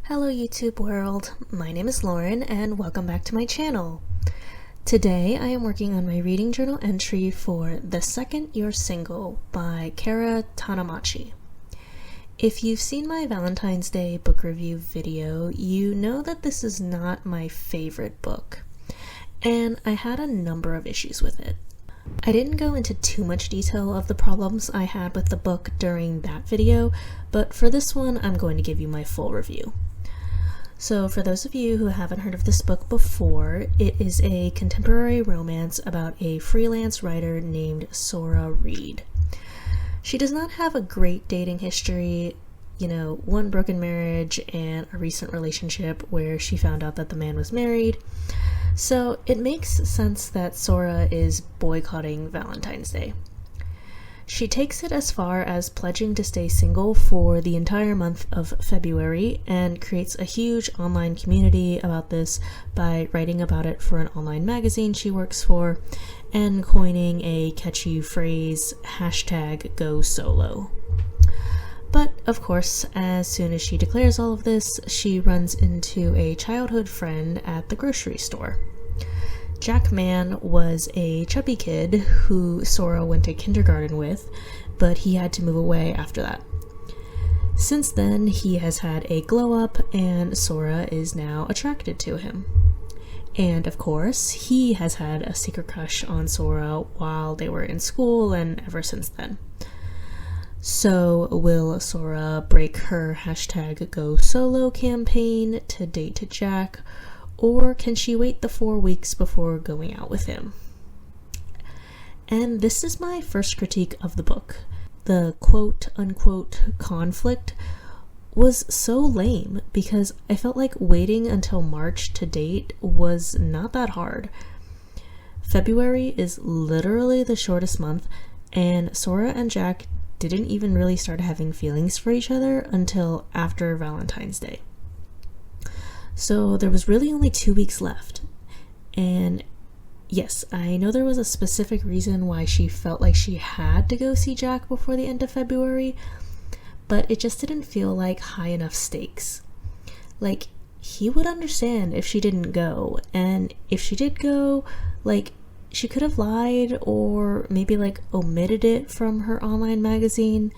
Hello YouTube world, my name is Lauren and welcome back to my channel. Today I am working on my reading journal entry for The Second You're Single by Cara Tanamachi. If you've seen my Valentine's Day book review video, you know that this is not my favorite book, and I had a number of issues with it. I didn't go into too much detail of the problems I had with the book during that video, but for this one I'm going to give you my full review. So for those of you who haven't heard of this book before, it is a contemporary romance about a freelance writer named Sora Reed. She does not have a great dating history, one broken marriage and a recent relationship where she found out that the man was married. So it makes sense that Sora is boycotting Valentine's Day. She takes it as far as pledging to stay single for the entire month of February and creates a huge online community about this by writing about it for an online magazine she works for and coining a catchy phrase, #GoSolo. But of course, as soon as she declares all of this, she runs into a childhood friend at the grocery store. Jack Man was a chubby kid who Sora went to kindergarten with, but he had to move away after that. Since then, he has had a glow up and Sora is now attracted to him. And of course, he has had a secret crush on Sora while they were in school and ever since then. So will Sora break her #GoSolo campaign to date Jack, or can she wait the 4 weeks before going out with him? And this is my first critique of the book. The quote-unquote conflict was so lame because I felt like waiting until March to date was not that hard. February is literally the shortest month, and Sora and Jack didn't even really start having feelings for each other until after Valentine's Day. So there was really only 2 weeks left. And yes, I know there was a specific reason why she felt like she had to go see Jack before the end of February, but it just didn't feel like high enough stakes. Like, he would understand if she didn't go, and if she did go, she could have lied or maybe omitted it from her online magazine.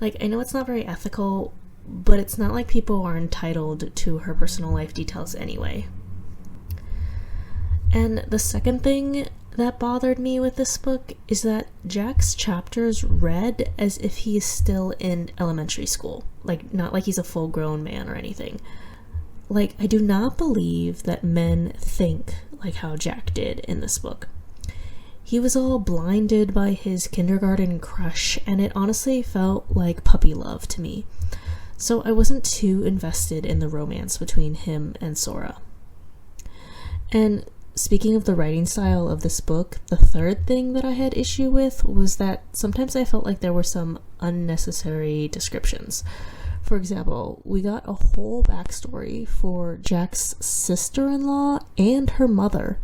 I know it's not very ethical, but it's not like people are entitled to her personal life details anyway. And the second thing that bothered me with this book is that Jack's chapters read as if he is still in elementary school. Not like he's a full-grown man or anything. I do not believe that men think like how Jack did in this book. He was all blinded by his kindergarten crush, and it honestly felt like puppy love to me. So I wasn't too invested in the romance between him and Sora. And speaking of the writing style of this book, the third thing that I had issue with was that sometimes I felt like there were some unnecessary descriptions. For example, we got a whole backstory for Jack's sister-in-law and her mother,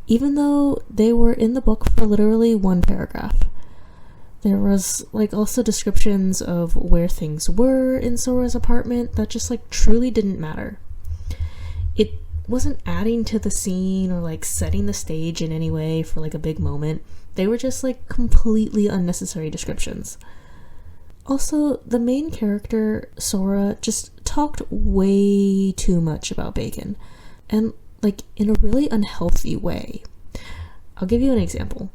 even though they were in the book for literally one paragraph. There was also descriptions of where things were in Sora's apartment that just truly didn't matter. It wasn't adding to the scene or setting the stage in any way for a big moment. They were just completely unnecessary descriptions. Also, the main character, Sora, just talked way too much about bacon, and in a really unhealthy way. I'll give you an example.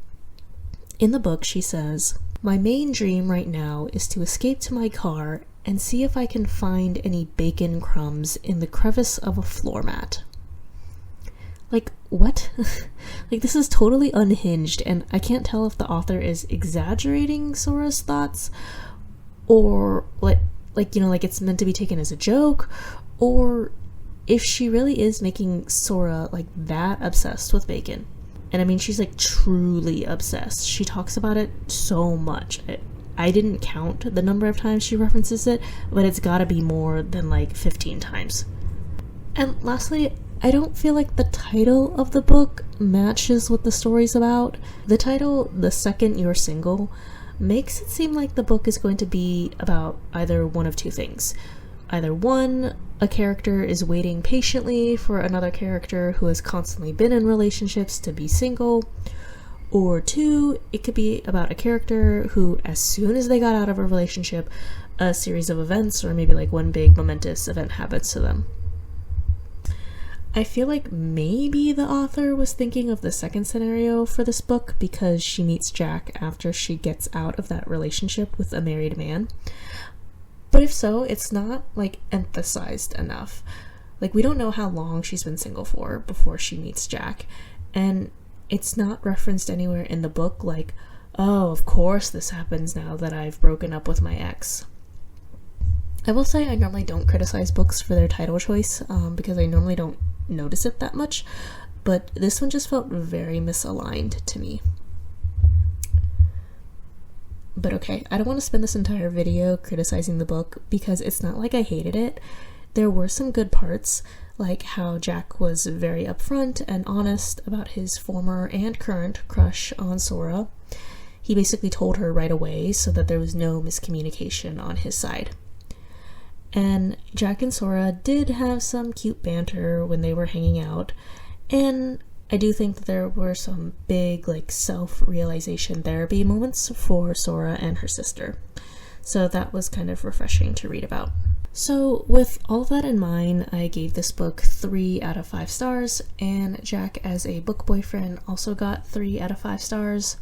In the book, she says, "My main dream right now is to escape to my car and see if I can find any bacon crumbs in the crevice of a floor mat." What? This is totally unhinged, and I can't tell if the author is exaggerating Sora's thoughts, or it's meant to be taken as a joke, or if she really is making Sora that obsessed with bacon. And I mean, she's truly obsessed. She talks about it so much. I didn't count the number of times she references it, but it's gotta be more than 15 times. And lastly, I don't feel like the title of the book matches what the story's about. The title, The Second You're Single, makes it seem like the book is going to be about either one of two things. either one, a character is waiting patiently for another character who has constantly been in relationships to be single, or two, it could be about a character who, as soon as they got out of a relationship, a series of events, or maybe like one big momentous event happens to them. I feel like maybe the author was thinking of the second scenario for this book because she meets Jack after she gets out of that relationship with a married man. But if so, it's not like emphasized enough. Like, we don't know how long she's been single for before she meets Jack, and it's not referenced anywhere in the book like, oh, of course this happens now that I've broken up with my ex. I will say I normally don't criticize books for their title choice because I normally don't notice it that much, but this one just felt very misaligned to me. But okay, I don't want to spend this entire video criticizing the book because it's not like I hated it. There were some good parts, like how Jack was very upfront and honest about his former and current crush on Sora. He basically told her right away so that there was no miscommunication on his side. And Jack and Sora did have some cute banter when they were hanging out, and I do think that there were some big, like, self-realization therapy moments for Sora and her sister. So that was kind of refreshing to read about. So with all of that in mind, I gave this book 3 out of 5 stars, and Jack as a book boyfriend also got 3 out of 5 stars.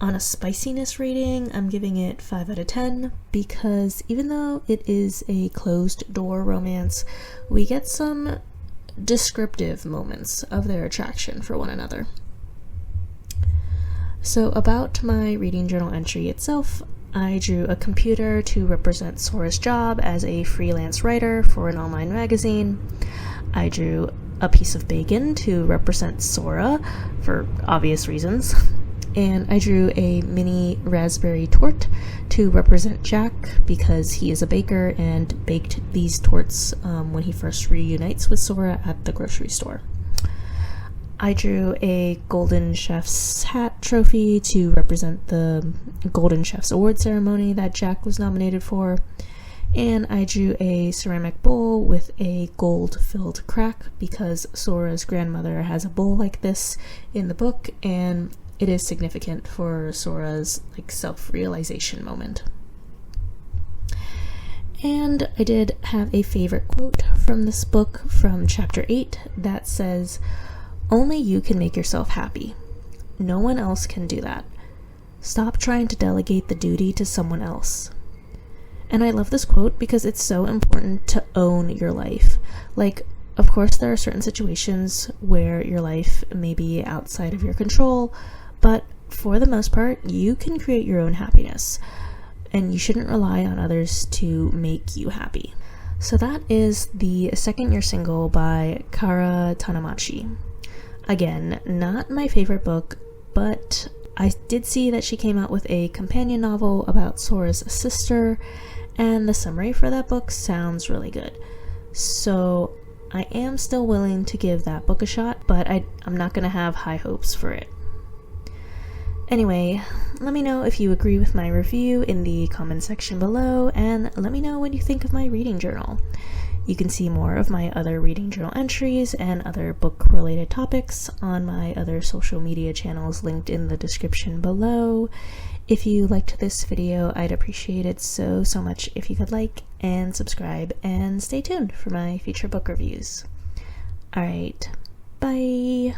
On a spiciness rating, I'm giving it 5 out of 10 because even though it is a closed-door romance, we get some descriptive moments of their attraction for one another. So about my reading journal entry itself, I drew a computer to represent Sora's job as a freelance writer for an online magazine. I drew a piece of bacon to represent Sora for obvious reasons. And I drew a mini raspberry torte to represent Jack because he is a baker and baked these tortes when he first reunites with Sora at the grocery store. I drew a Golden Chef's Hat trophy to represent the Golden Chef's Award ceremony that Jack was nominated for. And I drew a ceramic bowl with a gold-filled crack because Sora's grandmother has a bowl like this in the book, and it is significant for Sora's self-realization moment. And I did have a favorite quote from this book from chapter 8 that says, "Only you can make yourself happy. No one else can do that. Stop trying to delegate the duty to someone else." And I love this quote because it's so important to own your life. Of course, there are certain situations where your life may be outside of your control, but for the most part, you can create your own happiness, and you shouldn't rely on others to make you happy. So that is the second year single by Cara Tanamachi. Again, not my favorite book, but I did see that she came out with a companion novel about Sora's sister, and the summary for that book sounds really good. So I am still willing to give that book a shot, but I'm not going to have high hopes for it. Anyway, let me know if you agree with my review in the comment section below, and let me know what you think of my reading journal. You can see more of my other reading journal entries and other book-related topics on my other social media channels linked in the description below. If you liked this video, I'd appreciate it so much if you could like and subscribe, and stay tuned for my future book reviews. Alright, bye!